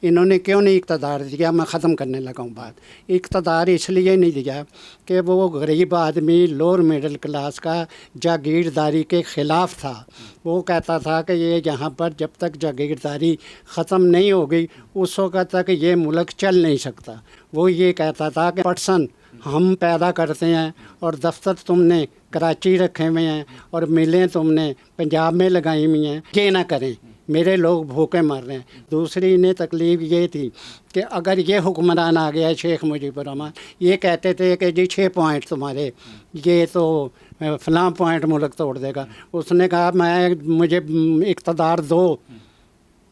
انہوں نے کیوں نہیں اقتدار دیا؟ میں ختم کرنے لگا ہوں بات. اقتدار اس لیے نہیں دیا کہ وہ غریب آدمی لوور مڈل کلاس کا جاگیرداری کے خلاف تھا. وہ کہتا تھا کہ یہ یہاں پر جب تک جاگیرداری ختم نہیں ہوگی اس وقت تک یہ ملک چل نہیں سکتا. وہ یہ کہتا تھا کہ پرسن ہم پیدا کرتے ہیں اور دفتر تم نے کراچی رکھے ہوئے ہیں اور ملیں تم نے پنجاب میں لگائی ہوئی ہیں، یہ نہ کریں، میرے لوگ بھوکے مر رہے ہیں. دوسری انہیں تکلیف یہ تھی کہ اگر یہ حکمران آ گیا شیخ مجیب الرحمان، یہ کہتے تھے کہ جی 6 پوائنٹ تمہارے، یہ تو فلاں پوائنٹ ملک توڑ دے گا. اس نے کہا مجھے اقتدار دو،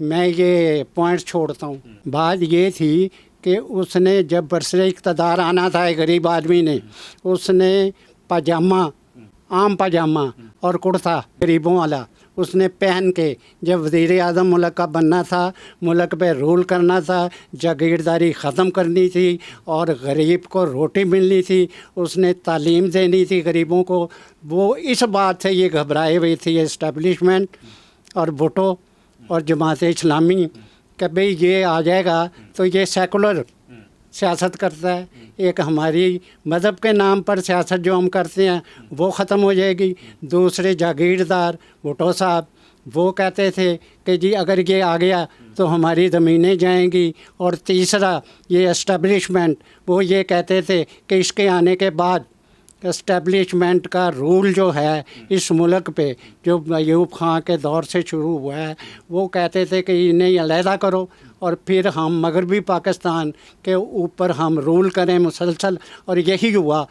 میں یہ پوائنٹ چھوڑتا ہوں. بات یہ تھی کہ اس نے جب برسر اقتدار آنا تھا غریب آدمی نے، اس نے پاجامہ، عام پاجامہ اور کرتا غریبوں والا اس نے پہن کے جب وزیر اعظم ملک کا بننا تھا، ملک پہ رول کرنا تھا، جاگیرداری ختم کرنی تھی اور غریب کو روٹی ملنی تھی، اس نے تعلیم دینی تھی غریبوں کو. وہ اس بات سے یہ گھبرائے ہوئی تھی اسٹیبلشمنٹ اور بھٹو اور جماعت اسلامی کہ بھئی یہ آ جائے گا تو یہ سیکولر سیاست کرتا ہے، ایک ہماری مذہب کے نام پر سیاست جو ہم کرتے ہیں وہ ختم ہو جائے گی. دوسرے جاگیردار بھٹو صاحب وہ کہتے تھے کہ جی اگر یہ آ گیا تو ہماری زمینیں جائیں گی. اور تیسرا یہ اسٹیبلشمنٹ وہ یہ کہتے تھے کہ اس کے آنے کے بعد اسٹیبلشمنٹ کا رول جو ہے اس ملک پہ جو ایوب خان کے دور سے شروع ہوا ہے، وہ کہتے تھے کہ انہیں علیحدہ کرو اور پھر ہم مغربی پاکستان کے اوپر ہم رول کریں مسلسل، اور یہی ہوا.